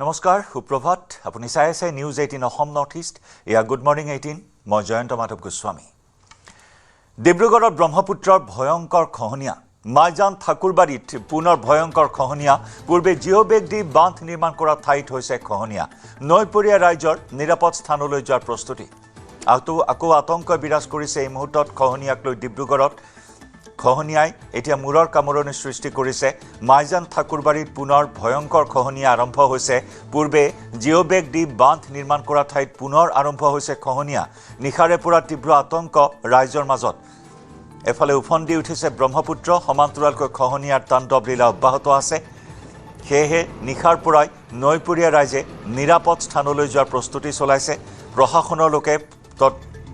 নমস্কাৰ সুপ্ৰভাত আপুনি চাই আছে নিউজ 18 অসম নৰ্থ ইষ্ট ইয়া গুড মৰ্নিং 18 মই জয়ন্ত মাধৱ গোস্বামী ডিব্ৰুগড়ৰ ব্ৰহ্মপুত্ৰৰ ভয়ংকৰ খহনীয়া মাইজান ঠাকুৰবাৰীত পুনৰ ভয়ংকৰ খহনীয়া পূৰ্বে জিঅ'বেগ দি বান্ধ নিৰ্মাণ কৰা ঠাইত হৈছে খহনীয়া নৈপৰীয়া ৰাইজৰ নিৰাপদ স্থানলৈ যোৱাৰ প্ৰস্তুতি আকৌ আতংক বিৰাজ কৰিছে এই মুহূৰ্তত খহনীয়াক লৈ ডিব্ৰুগড়ত খহনীয়াই এতিয়া মূৰৰ কামৰণি সৃষ্টি কৰিছে মাইজান ঠাকুৰবাৰীত পুনৰ ভয়ংকৰ খহনীয়া আৰম্ভ হৈছে পূৰ্বে জিঅ'বেগ দি বান্ধ নিৰ্মাণ কৰা ঠাইত পুনৰ আৰম্ভ হৈছে খহনীয়া নিখাৰে পৰা তীব্ৰ আতংক ৰাইজৰ মাজত এফালে উফন্দি উঠিছে ব্ৰহ্মপুত্ৰ সমান্তৰালকৈ খহনীয়াৰ তাণ্ডৱ লীলা অব্যাহত আছে সেয়েহে নিখাৰ পৰাই নৈপৰীয়া ৰাইজে নিৰাপদ স্থানলৈ যোৱাৰ প্ৰস্তুতি চলাইছে প্ৰশাসনৰ লোকে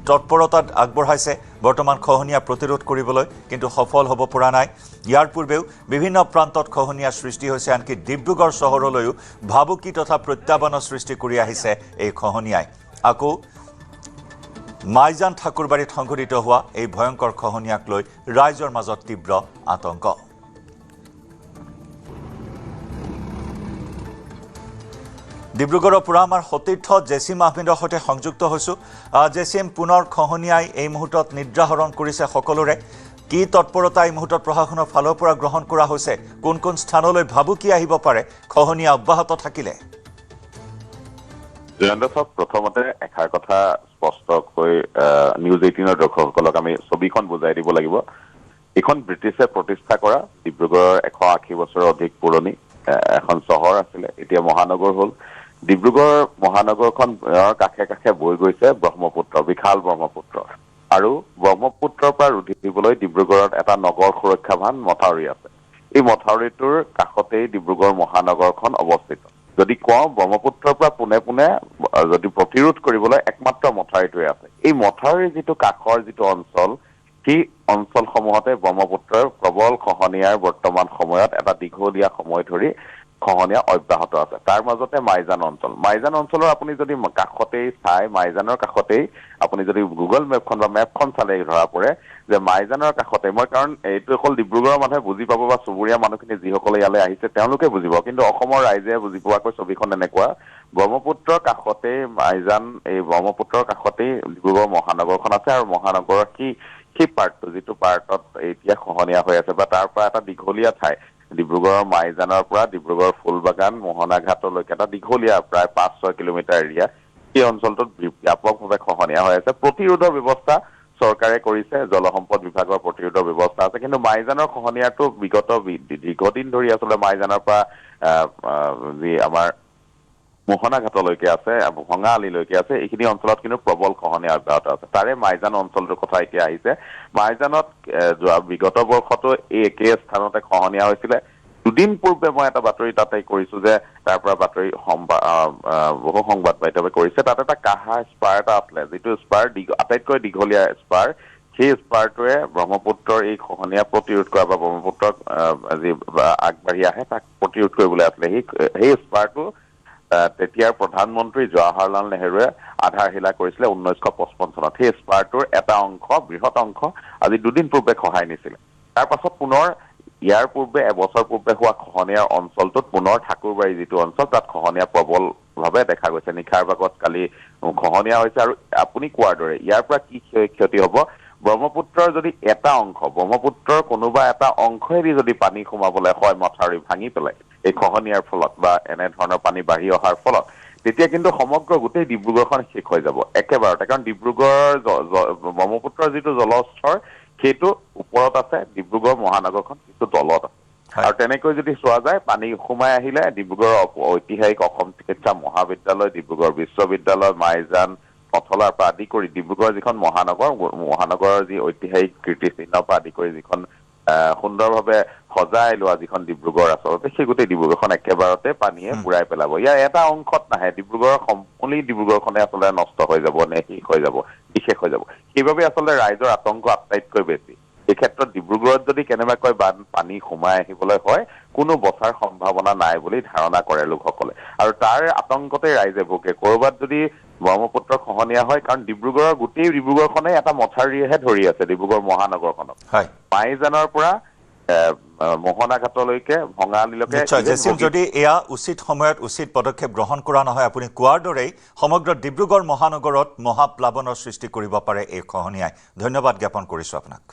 তৎপৰতাত আগবঢ়াইছে বৰ্তমান খহনীয়া প্ৰতিৰোধ কৰিবলৈ কিন্তু সফল হ'ব পৰা নাই ইয়াৰ পূৰ্বেও বিভিন্ন প্ৰান্তত খহনীয়াৰ সৃষ্টি হৈছে আনকি ডিব্ৰুগড় চহৰলৈও ভাবুকি তথা প্ৰত্যাহ্বানৰ সৃষ্টি কৰি আহিছে এই খহনীয়াই আকৌ মাইজান ঠাকুৰবাৰীত সংঘটিত হোৱা এই ভয়ংকৰ খহনীয়াক লৈ ৰাইজৰ মাজত তীব্ৰ আতংক ডিব্ৰুগড়ৰ পৰা আমাৰ সতীৰ্থ জেচিম আহমেদৰ সৈতে সংযুক্ত হৈছোঁ জেচিম পুনৰ খহনীয়াই এই মুহূৰ্তত নিদ্ৰাহৰণ কৰিছে সকলোৰে কি তৎপৰতা এই মুহূৰ্তত প্ৰশাসনৰ ফালৰ পৰা গ্ৰহণ কৰা হৈছে কোন কোন স্থানলৈ ভাবুকি আহিব পাৰে খহনীয়া অব্যাহত থাকিলে জয়ন্ত সাহেব প্ৰথমতে এষাৰ কথা স্পষ্টকৈ নিউজ 18ৰ দৰ্শকসকলক আমি ছবিখন বুজাই দিব লাগিব এখন ব্ৰিটিছে প্ৰতিষ্ঠা কৰা ডিব্ৰুগড়ৰ 180 বছৰৰ অধিক পুৰণি এখন চহৰ আছিলে এতিয়া মহানগৰ হ'ল ডিব্ৰুগড় মহানগৰখন কাষে কাষে বৈ গৈছে ব্ৰহ্মপুত্ৰ বিশাল ব্ৰহ্মপুত্ৰ আৰু ব্ৰহ্মপুত্ৰৰ পৰা ৰুধি দিবলৈ ডিব্ৰুগড়ত এটা নগৰ সুৰক্ষা বান্ধ মথাউৰি আছে এই মথাউৰিটোৰ কাষতেই ডিব্ৰুগড় মহানগৰখন অৱস্থিত যদি কওঁ ব্ৰহ্মপুত্ৰৰ পৰা পোনে পোনে যদি প্ৰতিৰোধ কৰিবলৈ একমাত্ৰ মথাউৰিটোৱে আছে এই মথাউৰিৰ যিটো কাষৰ যিটো অঞ্চল সেই অঞ্চলসমূহতে ব্ৰহ্মপুত্ৰৰ প্ৰবল খহনীয়াৰ বৰ্তমান সময়ত এটা দীঘলীয়া সময় ধৰি খহনীয়া অব্যাহত আছে তাৰ মাজতে মাইজান অঞ্চলৰ আপুনি যদি কাষতেই চাই মাইজানৰ কাষতেই আপুনি যদি গুগল মেপখন চালে ধৰা পৰে যে মাইজানৰ কাষতে মই কাৰণ এইটো অকল ডিব্ৰুগড়ৰ মানুহে বুজি পাব বা চুবুৰীয়া মানুহখিনি যিসকলে ইয়ালৈ আহিছে তেওঁলোকে বুজিব কিন্তু অসমৰ ৰাইজে বুজি পোৱাকৈ ছবিখন এনেকুৱা ব্ৰহ্মপুত্ৰৰ কাষতেই মাইজান এই ব্ৰহ্মপুত্ৰৰ কাষতেই ডিব্ৰুগড় মহানগৰখন আছে আৰু মহানগৰৰ সেই পাৰ্টটো যিটো পাৰ্টত এতিয়া খহনীয়া হৈ আছে বা তাৰ পৰা এটা দীঘলীয়া ঠাই ডিব্ৰুগড়ৰ মাইজানৰ পৰা ডিব্ৰুগড় ফুলবাগান মোহনাঘাটলৈকে এটা দীঘলীয়া প্ৰায় 5-6 কিলোমিটাৰ এৰিয়া এই অঞ্চলটোত ব্যাপকভাৱে খহনীয়া হৈ আছে প্ৰতিৰোধৰ ব্যৱস্থা চৰকাৰে কৰিছে জলসম্পদ বিভাগৰ প্ৰতিৰোধৰ ব্যৱস্থা আছে কিন্তু মাইজানৰ খহনীয়াটো বিগত দীৰ্ঘদিন ধৰি আচলতে মাইজানৰ পৰা যি আমাৰ মোহনাঘাটলৈকে আছে ভঙা আলিলৈকে আছে এইখিনি অঞ্চলত কিন্তু প্ৰবল খহনীয়া অব্যাহত আছে তাৰে মাইজান অঞ্চলটোৰ কথা এতিয়া আহিছে মাইজানত যোৱা বিগত বৰ্ষতো এই একে স্থানতে খহনীয়া হৈছিলে দুদিন পূৰ্বে মই এটা বাতৰি তাতে কৰিছো যে তাৰ পৰা বাতৰি বহু সংবাদ মাধ্যমে কৰিছে তাত এটা কাহা স্পাৰ এটা আছিলে যিটো স্পাৰ আটাইতকৈ দীঘলীয়া স্পাৰ সেই স্পাৰটোৱে ব্ৰহ্মপুত্ৰৰ এই খহনীয়া প্ৰতিৰোধ কৰা বা ব্ৰহ্মপুত্ৰক যি আগবাঢ়ি আহে তাক প্ৰতিৰোধ কৰিবলৈ আছিলে সেই স্পাৰটো তেতিয়াৰ প্ৰধানমন্ত্ৰী জৱাহৰলাল নেহৰুৱে আধাৰশিলা কৰিছিলে 1955 চনত সেই স্পাৰটোৰ এটা অংশ বৃহৎ অংশ আজি দুদিন পূৰ্বে খহাই নিছিলে তাৰ পাছত পুনৰ ইয়াৰ পূৰ্বে এবছৰ পূৰ্বে হোৱা খহনীয়াৰ অঞ্চলটোত পুনৰ ঠাকুৰবাৰী যিটো অঞ্চল তাত খহনীয়া প্ৰবলভাৱে দেখা গৈছে নিশাৰ ভাগত কালি খহনীয়া হৈছে আৰু আপুনি কোৱাৰ দৰে ইয়াৰ পৰা কি ক্ষতি হ'ব ব্ৰহ্মপুত্ৰৰ যদি এটা অংশ ব্ৰহ্মপুত্ৰৰ কোনোবা এটা অংশেদি যদি পানী সোমাবলৈ হয় মথাউৰি ভাঙি পেলাই এই খহনীয়াৰ ফলত বা এনে ধৰণৰ পানী বাঢ়ি অহাৰ ফলত তেতিয়া কিন্তু সমগ্ৰ গোটেই ডিব্ৰুগড়খন শেষ হৈ যাব একেবাৰতে কাৰণ ডিব্ৰুগড়ৰ ব্ৰহ্মপুত্ৰৰ যিটো জলস্তৰ সেইটো ওপৰত আছে ডিব্ৰুগড় মহানগৰখন কিছু তলত আছে আৰু তেনেকৈ যদি চোৱা যায় পানী সোমাই আহিলে ডিব্ৰুগড়ৰ ঐতিহাসিক অসম চিকিৎসা মহাবিদ্যালয় ডিব্ৰুগড় বিশ্ববিদ্যালয় মাইজান পথলাৰ পৰা আদি কৰি ডিব্ৰুগড় যিখন মহানগৰৰ যি ঐতিহাসিক কীৰ্তিচিহ্নৰ পৰা আদি কৰি যিখন সুন্দৰভাৱে সজাই লোৱা যিখন ডিব্ৰুগড় আচলতে সেই গোটেই ডিব্ৰুগড়খন একেবাৰতে পানীয়ে বুৰাই পেলাব ইয়াৰ এটা অংশত নাহে ডিব্ৰুগড়ৰ সম্পূৰ্ণ ডিব্ৰুগড়খনে আচলতে নষ্ট হৈ যাব নে বিশেষ হৈ যাব সেইবাবে আচলতে ৰাইজৰ আতংক আটাইতকৈ বেছি এই ক্ষেত্ৰত ডিব্ৰুগড়ত যদি কেনেবাকৈ পানী সোমাই আহিবলৈ হয় কোনো বছৰ সম্ভাৱনা নাই বুলি ধাৰণা কৰে লোকসকলে আৰু তাৰ আতংকতে ৰাইজে ভোগে কৰবাত যদি ব্ৰহ্মপুত্ৰৰ খহনীয়া হয় কাৰণ গোটেই ডিব্ৰুগড়খনে এটা মথাউৰিহে ধৰি আছে ডিব্ৰুগড় মহানগৰখনক মাইজানৰ পৰা মোহনা ঘাটলৈকে ভঙালীলৈকে নিশ্চয় জেচিম যদি এয়া উচিত সময়ত উচিত পদক্ষেপ গ্ৰহণ কৰা নহয় আপুনি কোৱাৰ দৰেই সমগ্ৰ ডিব্ৰুগড় মহানগৰত মহাপ্লাৱনৰ সৃষ্টি কৰিব পাৰে এই খহনীয়াই ধন্যবাদ জ্ঞাপন কৰিছোঁ আপোনাক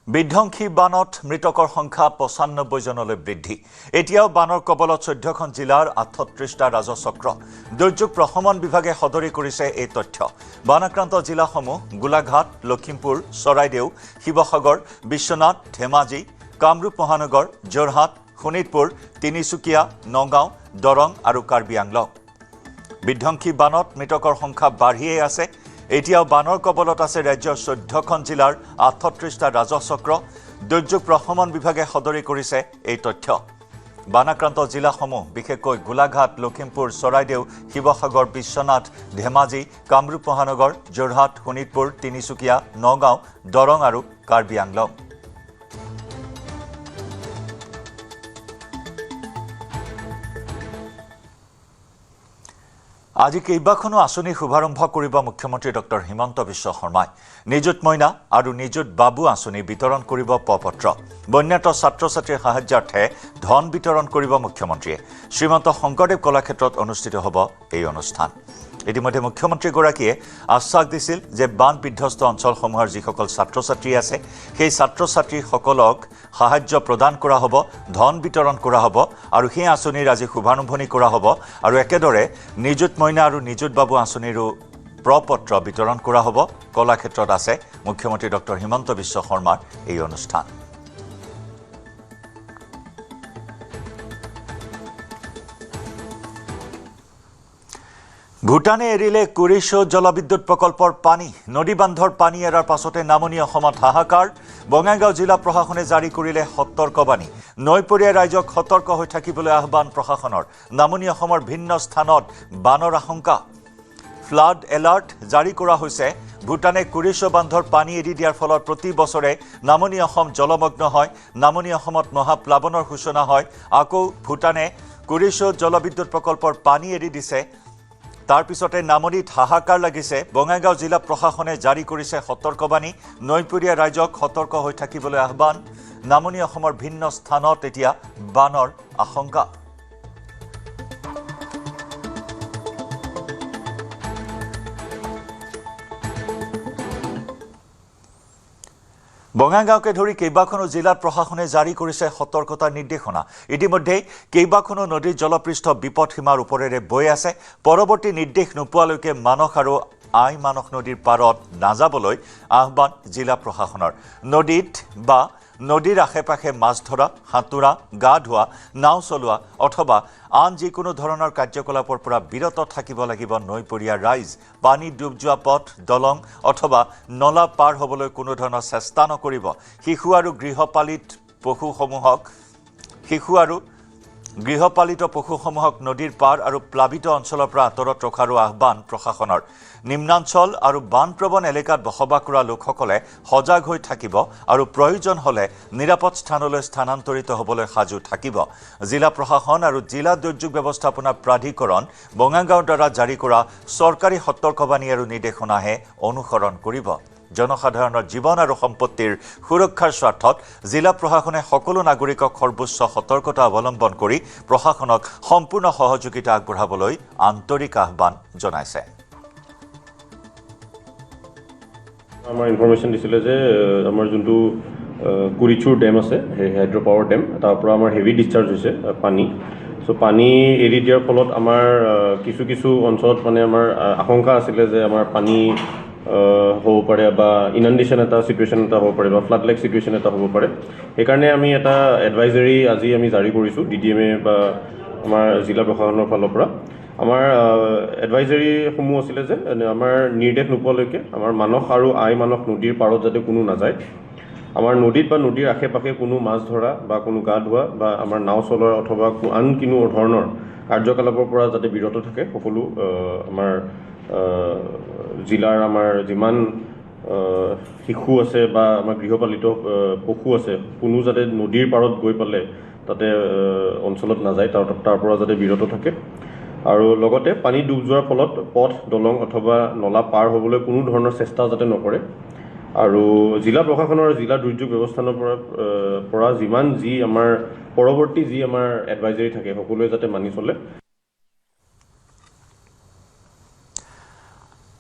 বিধ্বংসী বানত মৃতকৰ সংখ্যা ৯৫ জনলৈ বৃদ্ধি এতিয়াও বানৰ কবলত ১৪খন জিলাৰ ৩৮টা ৰাজচক্ৰ দুৰ্যোগ প্ৰশমন বিভাগে সদৰি কৰিছে এই তথ্য বানাক্ৰান্ত জিলাসমূহ গোলাঘাট লখিমপুৰ চৰাইদেউ শিৱসাগৰ বিশ্বনাথ ধেমাজি কামৰূপ মহানগৰ যোৰহাট শোণিতপুৰ তিনিচুকীয়া নগাঁও দৰং আৰু কাৰ্বি আংলং বিধ্বংসী বানত মৃতকৰ সংখ্যা বাঢ়িয়েই আছে এতিয়াও বানৰ কবলত আছে ৰাজ্যৰ ১৪খন জিলাৰ ৩৮টা ৰাজচক্ৰ দুৰ্যোগ প্ৰশমন বিভাগে সদৰি কৰিছে এই তথ্য বানাক্ৰান্ত জিলাসমূহ বিশেষকৈ গোলাঘাট লখিমপুৰ চৰাইদেউ শিৱসাগৰ বিশ্বনাথ ধেমাজি কামৰূপ মহানগৰ যোৰহাট শোণিতপুৰ তিনিচুকীয়া নগাঁও দৰং আৰু কাৰ্বি আংলং আজি কেইবাখনো আঁচনি শুভাৰম্ভ কৰিব মুখ্যমন্ত্ৰী ডক্টৰ হিমন্ত বিশ্ব শৰ্মাই নিযুত মইনা আৰু নিযুত বাবু আঁচনি বিতৰণ কৰিব পত্ৰ বন্যাত ছাত্ৰ ছাত্ৰীৰ সাহায্যাৰ্থে ধন বিতৰণ কৰিব মুখ্যমন্ত্ৰীয়ে শ্ৰীমন্ত শংকৰদেৱ কলাক্ষেত্ৰত অনুষ্ঠিত হ'ব এই অনুষ্ঠান ইতিমধ্যে মুখ্যমন্ত্ৰীগৰাকীয়ে আশ্বাস দিছিল যে বান বিধ্বস্ত অঞ্চলসমূহৰ যিসকল ছাত্ৰ ছাত্ৰী আছে সেই ছাত্ৰ ছাত্ৰীসকলক সাহায্য প্ৰদান কৰা হ'ব ধন বিতৰণ কৰা হ'ব আৰু সেই আঁচনিৰ আজি শুভাৰম্ভণি কৰা হ'ব আৰু একেদৰে নিযুত মইনা আৰু নিযুত বাবু আঁচনিৰো প্ৰপত্ৰ বিতৰণ কৰা হ'ব কলাক্ষেত্ৰত আছে মুখ্যমন্ত্ৰী ডক্টৰ হিমন্ত বিশ্ব শৰ্মাৰ এই অনুষ্ঠান ভূটানে এৰিলে কুৰিশ্ব জলবিদ্যুৎ প্ৰকল্পৰ পানী নদী বান্ধৰ পানী এৰাৰ পাছতে নামনি অসমত হাহাকাৰ বঙাইগাঁও জিলা প্ৰশাসনে জাৰি কৰিলে সতৰ্কবাণী নৈপৰীয়া ৰাইজক সতৰ্ক হৈ থাকিবলৈ আহ্বান প্ৰশাসনৰ নামনি অসমৰ ভিন্ন স্থানত বানৰ আশংকা ফ্লাড এলাৰ্ট জাৰি কৰা হৈছে ভূটানে কুৰিশ্ব বান্ধৰ পানী এৰি দিয়াৰ ফলত প্ৰতি বছৰে নামনি অসম জলমগ্ন হয় নামনি অসমত মহাপ্লাৱনৰ সূচনা হয় আকৌ ভূটানে কুৰিশ্ব জলবিদ্যুৎ প্ৰকল্পৰ পানী এৰি দিছে তাৰ পিছতে নামনিত হাহাকাৰ লাগিছে বঙাইগাঁও জিলা প্ৰশাসনে জাৰি কৰিছে সতৰ্কবাণী নৈপৰীয়া ৰাইজক সতৰ্ক হৈ থাকিবলৈ আহ্বান নামনি অসমৰ ভিন্ন স্থানত এতিয়া বানৰ আশংকা বঙাইগাঁওকে ধৰি কেইবাখনো জিলাত প্ৰশাসনে জাৰি কৰিছে সতৰ্কতাৰ নিৰ্দেশনা ইতিমধ্যে কেইবাখনো নদীৰ জলপৃষ্ঠ বিপদসীমাৰ ওপৰেৰে বৈ আছে পৰৱৰ্তী নিৰ্দেশ নোপোৱালৈকে মানস আৰু আই মানস নদীৰ পাৰত নাযাবলৈ আহ্বান জিলা প্ৰশাসনৰ নদীত বা নদীৰ আশে-পাশে মাছ ধৰা সাঁতোৰা গা ধোৱা নাও চলোৱা অথবা আন যিকোনো ধৰণৰ কাৰ্যকলাপৰ পৰা বিৰত থাকিব লাগিব নৈপৰীয়া ৰাইজ পানী ডুব যোৱা পথ দলং অথবা নলা পাৰ হ'বলৈ কোনো ধৰণৰ চেষ্টা নকৰিব শিশু আৰু গৃহপালিত পশুসমূহক নদীৰ পাৰ আৰু প্লাবিত অঞ্চলৰ পৰা আঁতৰত ৰখাৰো আহ্বান প্ৰশাসনৰ নিম্নাঞ্চল আৰু বানপ্ৰৱণ এলেকাত বসবাস কৰা লোকসকলে সজাগ হৈ থাকিব আৰু প্ৰয়োজন হ'লে নিৰাপদ স্থানলৈ স্থানান্তৰিত হ'বলৈ সাজু থাকিব জিলা প্ৰশাসন আৰু জিলা দুৰ্যোগ ব্যৱস্থাপনা প্ৰাধিকৰণ বঙাইগাঁৱৰ দ্বাৰা জাৰি কৰা চৰকাৰী সতৰ্কবাণী আৰু নিৰ্দেশনাহে অনুসৰণ কৰিব জনসাধাৰণৰ জীৱন আৰু সম্পত্তিৰ সুৰক্ষাৰ স্বাৰ্থত জিলা প্ৰশাসনে সকলো নাগৰিকক সৰ্বোচ্চ সতৰ্কতা অৱলম্বন কৰি প্ৰশাসনক সম্পূৰ্ণ সহযোগিতা আগবঢ়াবলৈ আন্তৰিক আহ্বান জনাইছে আমাৰ ইনফৰমেশ্যন দিছিলে যে আমাৰ যোনটো কুৰিচুৰ ডেম আছে হাইড্ৰ' পাৱাৰ ডেম তাৰ পৰা আমাৰ হেভি ডিছচাৰ্জ হৈছে পানী চ' পানী এৰি দিয়াৰ ফলত আমাৰ কিছু অঞ্চলত মানে আমাৰ আশংকা আছিলে যে আমাৰ পানী হ'ব পাৰে বা ইনাণ্ডেশ্যন এটা চিটুৱেশ্যন এটা হ'ব পাৰে বা ফ্লাড লাইক চিটুৱেশ্যন এটা হ'ব পাৰে সেইকাৰণে আমি এটা এডভাইজাৰী আজি আমি জাৰি কৰিছোঁ DDMA বা আমাৰ জিলা প্ৰশাসনৰ ফালৰ পৰা আমাৰ এডভাইজাৰীসমূহ আছিলে যে আমাৰ নিৰ্দেশ নোপোৱালৈকে আমাৰ মানস আৰু আই মানস নদীৰ পাৰত যাতে কোনো নাযায় আমাৰ নদীত বা নদীৰ আশে পাশে কোনো মাছ ধৰা বা কোনো গা ধোৱা বা আমাৰ নাও চলোৱা অথবা আন কোনো ধৰণৰ কাৰ্যকলাপৰ পৰা যাতে বিৰত থাকে সকলো আমাৰ জিলাৰ আমাৰ যিমান শিশু আছে বা আমাৰ গৃহপালিত পশু আছে কোনো যাতে নদীৰ পাৰত গৈ পালে তাতে অঞ্চলত নাযায় তাৰ পৰা যাতে বিৰত থাকে আৰু লগতে পানী ডুব যোৱাৰ ফলত পথ দলং অথবা নলা পাৰ হ'বলৈ কোনো ধৰণৰ চেষ্টা যাতে নকৰে আৰু জিলা প্ৰশাসনৰ জিলা দুৰ্যোগ ব্যৱস্থানৰ পৰা যিমান যি আমাৰ পৰৱৰ্তী যি আমাৰ এডভাইজাৰী থাকে সকলোৱে যাতে মানি চলে।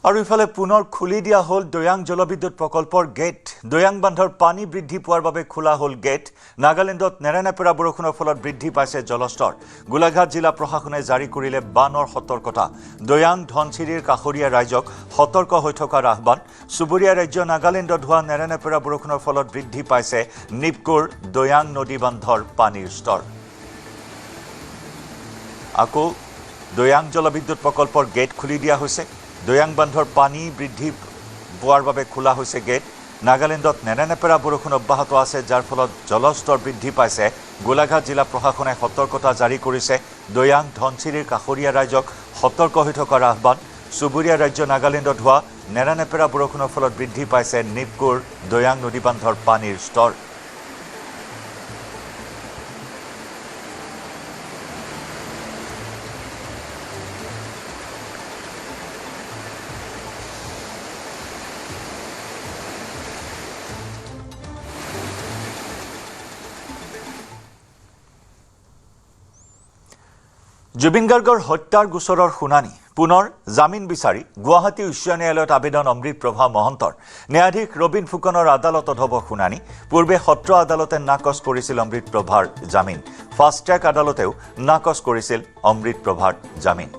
আৰু ইফালে পুনৰ খুলি দিয়া হ'ল দৈয়াং জলবিদ্যুৎ প্ৰকল্পৰ গেট। দৈয়াং বান্ধৰ পানী বৃদ্ধি পোৱাৰ বাবে খোলা হ'ল গেট। নাগালেণ্ডত নেৰানেপেৰা বৰষুণৰ ফলত বৃদ্ধি পাইছে জলস্তৰ। গোলাঘাট জিলা প্ৰশাসনে জাৰি কৰিলে বানৰ সতৰ্কতা। দৈয়াং ধনচিৰিৰ কাষৰীয়া ৰাইজক সতৰ্ক হৈ থকাৰ আহ্বান। চুবুৰীয়া ৰাজ্য নাগালেণ্ডত হোৱা নেৰানেপেৰা বৰষুণৰ ফলত বৃদ্ধি পাইছে নিপকোৰ দৈয়াং নদী বান্ধৰ পানীৰ স্তৰ। আকৌ দৈয়াং জলবিদ্যুৎ প্ৰকল্পৰ গেট খুলি দিয়া হৈছে। দৈয়াং বান্ধৰ পানী বৃদ্ধি পোৱাৰ বাবে খোলা হৈছে গেট। নাগালেণ্ডত নেৰানেপেৰা বৰষুণ অব্যাহত আছে, যাৰ ফলত জলস্তৰ বৃদ্ধি পাইছে। গোলাঘাট জিলা প্ৰশাসনে সতৰ্কতা জাৰি কৰিছে। দৈয়াং ধনচিৰিৰ কাষৰীয়া ৰাইজক সতৰ্ক হৈ থকাৰ আহ্বান। চুবুৰীয়া ৰাজ্য নাগালেণ্ডত হোৱা নেৰানেপেৰা বৰষুণৰ ফলত বৃদ্ধি পাইছে নিপকোৰ দৈয়াং নদী বান্ধৰ পানীৰ স্তৰ। জুবিন গাৰ্গৰ হত্যাৰ গোচৰৰ শুনানি পুনৰ জামিন বিচাৰি গুৱাহাটী উচ্চ ন্যায়ালয়ত আবেদন অমৃত প্ৰভা মহন্তৰ। ন্যায়াধীশ ৰবীন ফুকনৰ আদালতত হ'ব শুনানি। পূৰ্বে সত্ৰ আদালতে নাকচ কৰিছিল অমৃত প্ৰভাৰ জামিন। ফাষ্ট ট্ৰেক আদালতেও নাকচ কৰিছিল অমৃত প্ৰভাৰ জামিন।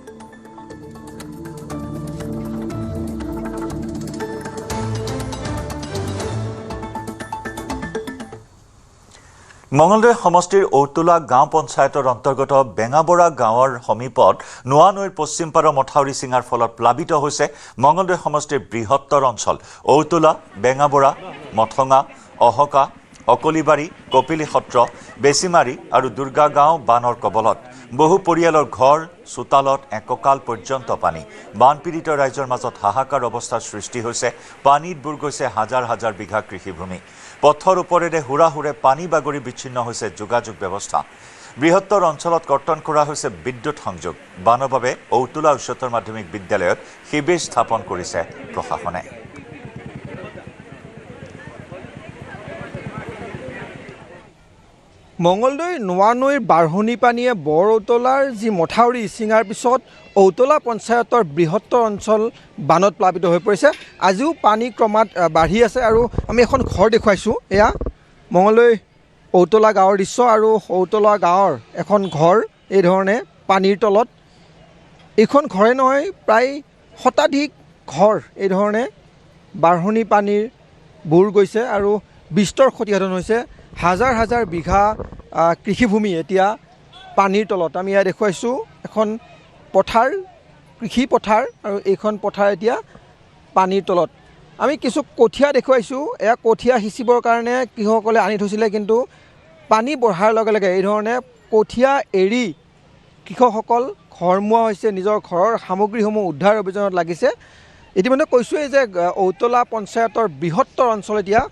মঙলদৈ সমষ্টিৰ ঔতোলা গাঁও পঞ্চায়তৰ অন্তৰ্গত বেঙাবৰা গাঁৱৰ সমীপত নোৱা নৈৰ পশ্চিম পাৰৰ মথাউৰি ছিঙাৰ ফলত প্লাবিত হৈছে মঙলদৈ সমষ্টিৰ বৃহত্তৰ অঞ্চল। ঔতোলা, বেঙাবৰা, মথঙা, অহকা, অকলিবাৰী, কপিলী সত্ৰ, বেচিমাৰী আৰু দুৰ্গা গাঁও বানৰ কবলত। বহু পৰিয়ালৰ ঘৰ, চোতালত এককাল পৰ্যন্ত পানী। বানপীড়িত ৰাইজৰ মাজত হাহাকাৰ অৱস্থাৰ সৃষ্টি হৈছে। পানীত বুৰ গৈছে হাজাৰ হাজাৰ বিঘা কৃষিভূমি। পথৰ ওপৰেৰে হুৰাহুৰে পানী বাগৰি বিচ্ছিন্ন হৈছে যোগাযোগ ব্যৱস্থা। বৃহত্তৰ অঞ্চলত কৰ্তন কৰা হৈছে বিদ্যুৎ সংযোগ। বানৰ বাবে ঔতোলা উচ্চতৰ মাধ্যমিক বিদ্যালয়ত শিবিৰ স্থাপন কৰিছে প্ৰশাসনে। মঙলদৈ নোৱা নৈৰ বাঢ়নি পানীয়ে বৰ ঔতলাৰ যি মথাউৰি ছিঙাৰ পিছত ঔতলা পঞ্চায়তৰ বৃহত্তৰ অঞ্চল বানত প্লাবিত হৈ পৰিছে। আজিও পানী ক্ৰমাৎ বাঢ়ি আছে আৰু আমি এখন ঘৰ দেখুৱাইছোঁ। এয়া মঙলদৈ ঔতলা গাঁৱৰ দৃশ্য আৰু ঔতলা গাঁৱৰ এখন ঘৰ এই ধৰণে পানীৰ তলত। এইখন ঘৰে নহয়, প্ৰায় শতাধিক ঘৰ এই ধৰণে বাঢ়নি পানীৰ বুৰ গৈছে আৰু বিস্তৰ ক্ষতিসাধন হৈছে। হাজাৰ হাজাৰ বিঘা কৃষিভূমি এতিয়া পানীৰ তলত। আমি ইয়াত দেখুৱাইছোঁ এখন পথাৰ, কৃষি পথাৰ, আৰু এইখন পথাৰ এতিয়া পানীৰ তলত। আমি কিছু কঠীয়া দেখুৱাইছোঁ। এয়া কঠীয়া সিঁচিবৰ কাৰণে কৃষকসকলে আনি থৈছিলে, কিন্তু পানী বঢ়াৰ লগে লগে এই ধৰণে কঠীয়া এৰি কৃষকসকল ঘৰমুৱা হৈছে, নিজৰ ঘৰৰ সামগ্ৰীসমূহ উদ্ধাৰ অভিযানত লাগিছে। ইতিমধ্যে কৈছোঁৱেই যে ঔতলা পঞ্চায়তৰ বৃহত্তৰ অঞ্চল এতিয়া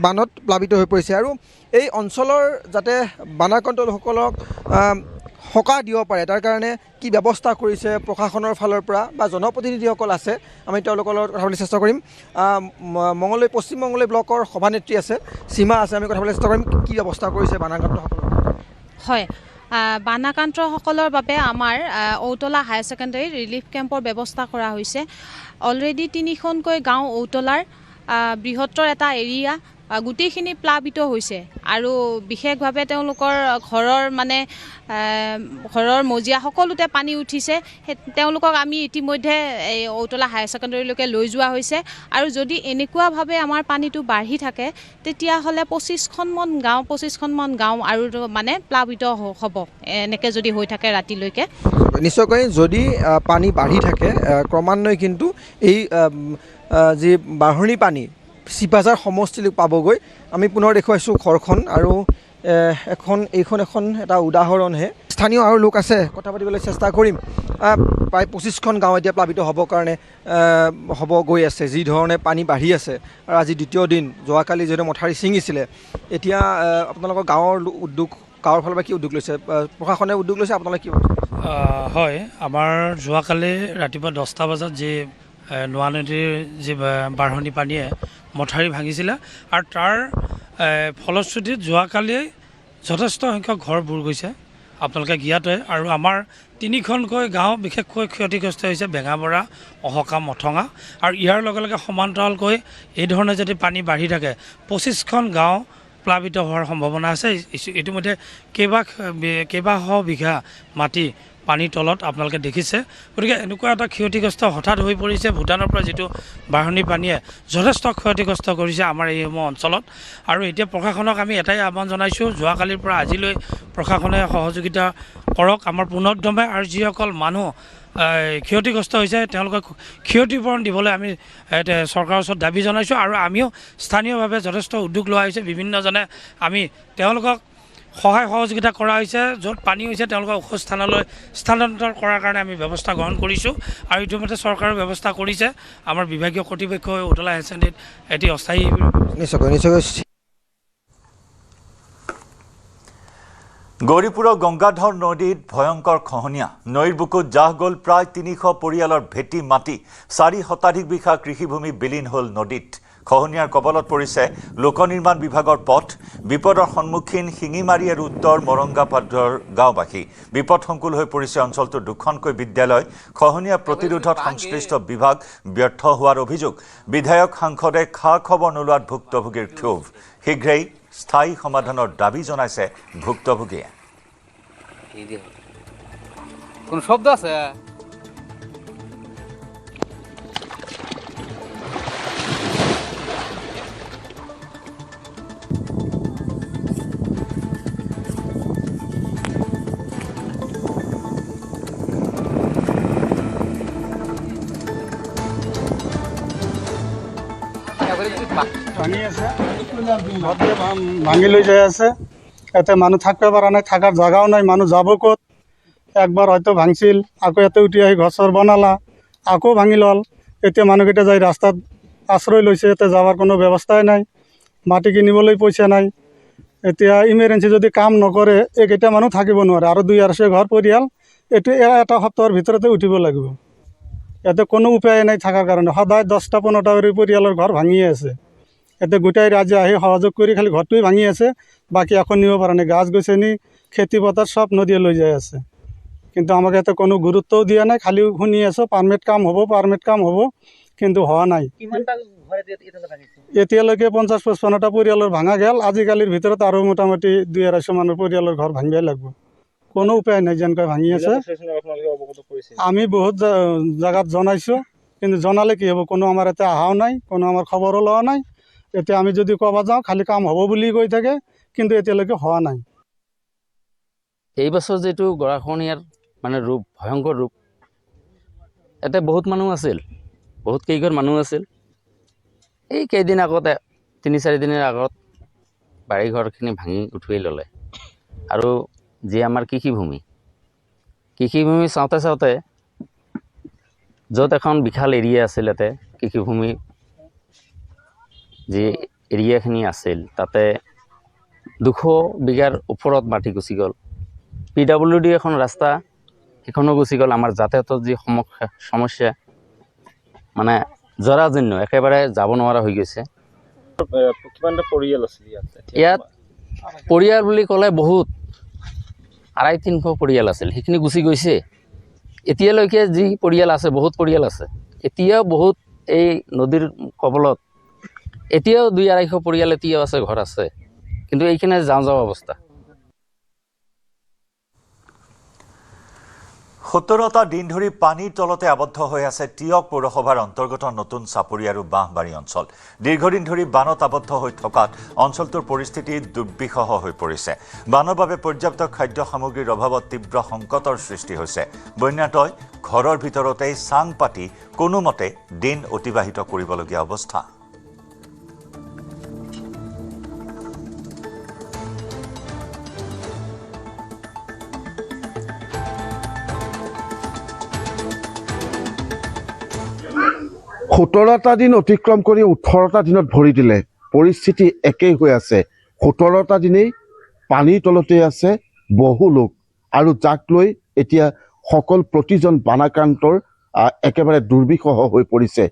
বানত প্লাবিত হৈ পৰিছে আৰু এই অঞ্চলৰ যাতে বানাক্ৰান্ত লোকসকলক সকাহ দিব পাৰে তাৰ কাৰণে কি ব্যৱস্থা কৰিছে প্ৰশাসনৰ ফালৰ পৰা বা জনপ্ৰতিনিধিসকল আছে, আমি তেওঁলোকৰ লগত কথা পাতিবলৈ চেষ্টা কৰিম। মঙলদৈ পশ্চিম মঙলদৈ ব্লকৰ সভানেত্ৰী আছে, সীমা আছে, আমি কথা পাতিবলৈ চেষ্টা কৰিম কি ব্যৱস্থা কৰিছে বানাক্ৰান্তসকলক। হয়, বানাক্ৰান্তসকলৰ বাবে আমাৰ ঔতলা হায়াৰ ছেকেণ্ডেৰী ৰিলিফ কেম্পৰ ব্যৱস্থা কৰা হৈছে। অলৰেডি 3খনকৈ গাঁও ঔতলাৰ বৃহত্তৰ এটা এৰিয়া গোটেইখিনি প্লাবিত হৈছে আৰু বিশেষভাৱে তেওঁলোকৰ ঘৰৰ মজিয়া সকলোতে পানী উঠিছে। তেওঁলোকক আমি ইতিমধ্যে এই ঔতলা হায়াৰ ছেকেণ্ডেৰীলৈকে লৈ যোৱা হৈছে আৰু যদি এনেকুৱাভাৱে আমাৰ পানীটো বাঢ়ি থাকে তেতিয়াহ'লে 25খনমান গাঁও আৰু প্লাবিত হ'ব, এনেকৈ যদি হৈ থাকে ৰাতিলৈকে। নিশ্চয়কৈ যদি পানী বাঢ়ি থাকে ক্ৰমান্বয়ে কিন্তু এই যি বাঢ়নি পানী চিপাঝাৰ সমষ্টিলৈ পাবগৈ। আমি পুনৰ দেখুৱাইছোঁ ঘৰখন আৰু এইখন এখন এটা উদাহৰণহে। স্থানীয় আৰু লোক আছে, কথা পাতিবলৈ চেষ্টা কৰিম। প্ৰায় 25খন গাঁও এতিয়া প্লাবিত হ'বৰ কাৰণে হ'ব গৈ আছে, যি ধৰণে পানী বাঢ়ি আছে। আৰু আজি দ্বিতীয় দিন, যোৱাকালি যিহেতু মথাউৰি ছিঙিছিলে, এতিয়া আপোনালোকৰ গাঁৱৰ উদ্যোগ গাঁৱৰ ফালৰ পৰা কি উদ্যোগ লৈছে, প্ৰশাসনে উদ্যোগ লৈছে, আপোনালোকে কি হয়, আমাৰ যোৱাকালি ৰাতিপুৱা 10টা বজাত যি নোৱা নদীৰ যি বাঢ়নি পানীয়ে মথাউৰি ভাঙিছিলে আৰু তাৰ ফলশ্ৰুতিত যোৱাকালি যথেষ্ট সংখ্যক ঘৰ বুৰ গৈছে, আপোনালোকে জ্ঞাতই। আৰু আমাৰ 3খনকৈ গাঁও বিশেষকৈ ক্ষতিগ্ৰস্ত হৈছে, বেঙাবৰা, অহকা, মঠঙা। আৰু ইয়াৰ লগে লগে সমান্তৰালকৈ এই ধৰণে যদি পানী বাঢ়ি থাকে 25খন গাঁও প্লাবিত হোৱাৰ সম্ভাৱনা আছে। ইতিমধ্যে কেইবাশ বিঘা মাটি পানীৰ তলত আপোনালোকে দেখিছে। গতিকে এনেকুৱা এটা ক্ষতিগ্ৰস্ত হঠাৎ হৈ পৰিছে। ভূটানৰ পৰা যিটো বাঢ়নি পানীয়ে যথেষ্ট ক্ষতিগ্ৰস্ত কৰিছে আমাৰ এইসমূহ অঞ্চলত। আৰু এতিয়া প্ৰশাসনক আমি এটাই আহ্বান জনাইছোঁ, যোৱাকালিৰ পৰা আজিলৈ প্ৰশাসনে সহযোগিতা কৰক আমাৰ পুনৰ্দমে, আৰু যিসকল মানুহ ক্ষতিগ্ৰস্ত হৈছে তেওঁলোকক ক্ষতিপূৰণ দিবলৈ আমি চৰকাৰৰ ওচৰত দাবী জনাইছোঁ। আৰু আমিও স্থানীয়ভাৱে যথেষ্ট উদ্যোগ লোৱা হৈছে, বিভিন্নজনে আমি তেওঁলোকক সহায় সহযোগিতা কৰা হৈছে। য'ত পানী হৈছে তেওঁলোকক ওখ স্থানলৈ স্থানান্তৰ কৰাৰ কাৰণে আমি ব্যৱস্থা গ্ৰহণ কৰিছোঁ। আৰু ইতিমধ্যে চৰকাৰেও ব্যৱস্থা কৰিছে। আমাৰ বিভাগীয় কৰ্তৃপক্ষই উতলা হায়াৰ ছেকেণ্ডেৰীত এটি অস্থায়ী নিশ্চয়কৈ গৌৰীপুৰৰ গংগাধৰ নদীত ভয়ংকৰ খহনীয়া। নৈৰ বুকুত জাহ গ'ল প্ৰায় 300 পৰিয়ালৰ ভেটি মাটি। 4 শতাধিক বিঘা কৃষিভূমি বিলীন হ'ল নদীত। খহনীয়াৰ কবলত পৰিছে লোক নিৰ্মাণ বিভাগৰ পথ। বিপদৰ সন্মুখীন শিঙিমাৰী আৰু উত্তৰ মৰংগাপাৰৰ গাঁওবাসী। বিপদসংকুল হৈ পৰিছে অঞ্চলটোৰ 2খনকৈ বিদ্যালয়। খহনীয়া প্ৰতিৰোধত সংশ্লিষ্ট বিভাগ ব্যৰ্থ হোৱাৰ অভিযোগ। বিধায়ক সাংসদে খা খবৰ নোলোৱাত ভুক্তভোগীৰ ক্ষোভ। শীঘ্ৰেই স্থায়ী সমাধানৰ দাবী জনাইছে ভুক্তভোগীয়ে। কোন শব্দ আছে? ভাঙি আছে, ভাঙি লৈ যাই আছে। ইয়াতে মানুহ থাকিব পৰা নাই, থকাৰ জেগাও নাই, মানুহ যাব ক'ত? একবাৰ হয়তো ভাঙছিল, আকৌ ইয়াতে উঠি আহি ঘৰ চৰ বনালা, আকৌ ভাঙি ল'ল। এতিয়া মানুহকেইটা যাই ৰাস্তাত আশ্ৰয় লৈছে, ইয়াতে যাবৰ কোনো ব্যৱস্থাই নাই, মাটি কিনিবলৈ পইচা নাই। এতিয়া ইমাৰ্জেঞ্চি যদি কাম নকৰে এইকেইটা মানুহ থাকিব নোৱাৰে। আৰু 2-250 ঘৰ পৰিয়াল এইটো এটা সপ্তাহৰ ভিতৰতে উঠিব লাগিব। ইয়াতে কোনো উপায় নাই থকাৰ কাৰণে। সদায় 10টা-15টা কৰি পৰিয়ালৰ ঘৰ ভাঙিয়ে আছে। ইয়াতে গোটেই ৰাইজে আহি সহযোগ কৰি খালি ঘৰটোৱে ভাঙি আছে, বাকী এখন নিব পৰা নাই। গাছ গছনি খেতি পথাৰ চব নদীয়ে লৈ যাই আছে। কিন্তু আমাক ইয়াতে কোনো গুৰুত্বও দিয়া নাই, খালি শুনি আছোঁ পাৰ্মিট কাম হ'ব, কিন্তু হোৱা নাই। এতিয়ালৈকে 50-55টা পৰিয়ালৰ ভাঙা গেল। আজিকালিৰ ভিতৰত আৰু মোটামুটি 200-250 মানুহৰ পৰিয়ালৰ ঘৰ ভাঙিবই লাগিব। কোনো উপায় নাই, যেনেকৈ ভাঙি আছে। আমি বহুত জেগাত জনাইছোঁ, কিন্তু জনালে কি হ'ব? কোনো আমাৰ ইয়াতে অহাও নাই, কোনো আমাৰ খবৰো লোৱা নাই। এতিয়া আমি যদি ক'ব যাওঁ খালি কাম হ'ব বুলি কৈ থাকে, কিন্তু এতিয়ালৈকে হোৱা নাই। এই বছৰ যিটো গৰাখহনীয়াৰ ৰূপ, ভয়ংকৰ ৰূপ, ইয়াতে বহুত মানুহ আছিল, বহুত কেইঘৰ মানুহ আছিল। এই কেইদিন আগতে 3-4 দিনৰ আগত বাৰীঘৰখিনি ভাঙি উঠুৱাই ল'লে। আৰু যি আমাৰ কৃষিভূমি চাওঁতে য'ত এখন বিশাল এৰিয়া আছিল, ইয়াতে কৃষিভূমি যি এৰিয়াখিনি আছিল, তাতে 200 বিঘাৰ ওপৰত মাটি গুচি গ'ল। PWD এখন ৰাস্তা সেইখনো গুচি গ'ল। আমাৰ যাতায়াতৰ যি সমস্যা জৰাজীৰ্ণ, একেবাৰে যাব নোৱাৰা হৈ গৈছে। ইয়াত পৰিয়াল বুলি ক'লে বহুত 250-300 পৰিয়াল আছিল, সেইখিনি গুচি গৈছে। এতিয়ালৈকে যি পৰিয়াল আছে, বহুত পৰিয়াল আছে। এতিয়াও বহুত এই নদীৰ কবলত এতিয়াও 200-250 পৰিয়াল এতিয়াও আছে, ঘৰ আছে, কিন্তু এইখিনি যাওঁ অৱস্থা। 17টা দিন ধৰি পানীৰ তলতে আবদ্ধ হৈ আছে টিয়ক পৌৰসভাৰ অন্তৰ্গত নতুন চাপৰি আৰু বাঁহবাৰী অঞ্চল। দীৰ্ঘদিন ধৰি বানত আবদ্ধ হৈ থকাত অঞ্চলটোৰ পৰিস্থিতি দুৰ্বিষহ হৈ পৰিছে। বানৰ বাবে পৰ্যাপ্ত খাদ্য সামগ্ৰীৰ অভাৱত তীব্ৰ সংকটৰ সৃষ্টি হৈছে। বন্যাতই ঘৰৰ ভিতৰতেই চাং পাতি কোনোমতে দিন অতিবাহিত কৰিবলগীয়া অৱস্থা। সোতৰটা দিন অতিক্ৰম কৰি 18টা দিনত ভৰি দিলে। পৰিস্থিতি একেই হৈ আছে। 17টা দিনেই পানীৰ তলতে আছে বহু লোক আৰু যাক লৈ এতিয়া প্ৰতিজন বানাক্ৰান্তৰ একেবাৰে দুৰ্বিষহ হৈ পৰিছে।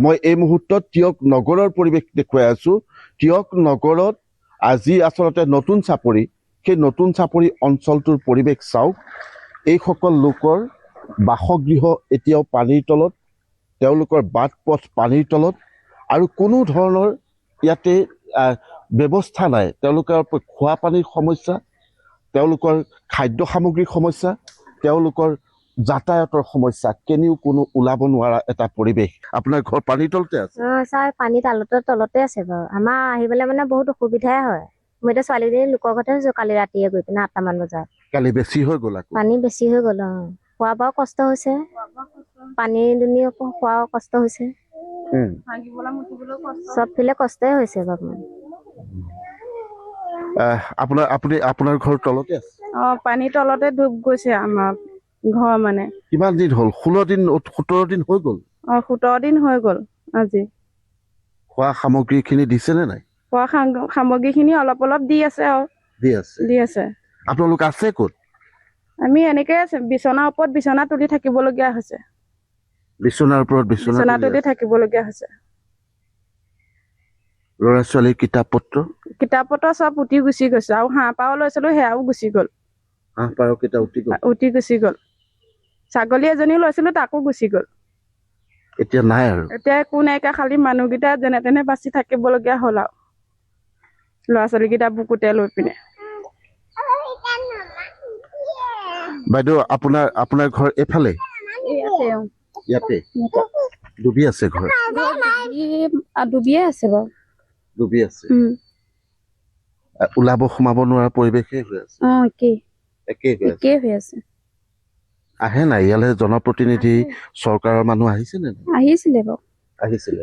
মই এই মুহূৰ্তত টিয়ক নগৰৰ পৰিৱেশ দেখুৱাই আছোঁ। টিয়ক নগৰত আজি আচলতে নতুন চাপৰি, সেই নতুন চাপৰি অঞ্চলটোৰ পৰিৱেশ চাওক। এইসকল লোকৰ বাসগৃহ এতিয়াও পানীৰ তলত, তেওঁলোকৰ বাট পথ পানীৰ তলত আৰু কোনো ধৰণৰ ইয়াতে ব্যৱস্থা নাই। তেওঁলোকৰ খোৱা পানীৰ সমস্যা, তেওঁলোকৰ খাদ্য সামগ্ৰীৰ সমস্যা, তেওঁলোকৰ যাতায়াতৰ সমস্যা, কেনিও কোনো ওলাব নোৱাৰা এটা পৰিৱেশ। আপোনাৰ ঘৰ পানীৰ তলতে আছে? ছাৰ পানী তলতে আছে বাৰু। আমাৰ আহিবলৈ মানে বহুত অসুবিধাই হয়। মই এতিয়া ছোৱালীজনী লোকৰ ঘৰতে হৈছোঁ কালি ৰাতিয়ে গৈ পিনে 8টামান বজাত। কালি বেছি হৈ গ'ল আকৌ? পানী বেছি হৈ গ'ল। খোৱা বোৱাও কষ্ট হৈছে, পানী দুনি খোৱাও কষ্ট হৈছে, চব ফালে কষ্টই হৈছে বাৰু। আপোনাৰ ঘৰ তলতে আছে? পানীৰ তলতে ডুব গৈছে আমাৰ ঘৰ মানে। কিমান দিন হ'ল? 16 দিন 17 দিন হৈ গ'ল? 17 দিন হৈ গ'ল আজি। খোৱা সামগ্ৰীখিনি দিছেনে নাই? খোৱা সামগ্ৰীখিনি অলপ অলপ দি আছে আৰু। দি আছে। আপোনালোক আছে ক'ত? আমি এনেকে বিচনাৰ ওপৰত বিচনা তুলি থাকিবলগীয়া হৈছে। বিচনাৰ ওপৰত বিচনা তুলি থাকিবলগীয়া হৈছে। ল'ৰা ছোৱালীৰ কিতাপ পত্ৰ চব উটি গুচি গৈছে আৰু হাঁহ পাৰ লৈছিলো সেয়াও গুচি গ'ল। হাঁহ পাৰ কেইটা উটি গুচি গ'ল। ছাগলী এজনীও লৈছিলো তাকো গুচি গ'ল। এতিয়া নাই আৰু? এতিয়া একো নাইকিয়া, খালি মানুহকেইটা যেনে তেনে বাচি থাকিবলগীয়া হ'ল আৰু ল'ৰা ছোৱালীকেইটা বুকুতে লৈ পিনে। বাইদেউ আপোনাৰ ঘৰ এইফালে? ইয়াতে ডুবি আছে ঘৰ? ডুবিয়ে আছে বাৰু। ডুবি আছে। ওলাব সোমাব নোৱাৰা পৰিৱেশে হৈ আছে? একেই হৈ আছে। আহে নাই ইয়ালৈ জনপ্ৰতিনিধি, চৰকাৰৰ মানুহ আহিছে নে? আহিছিলে বাৰু। আহিছিলে।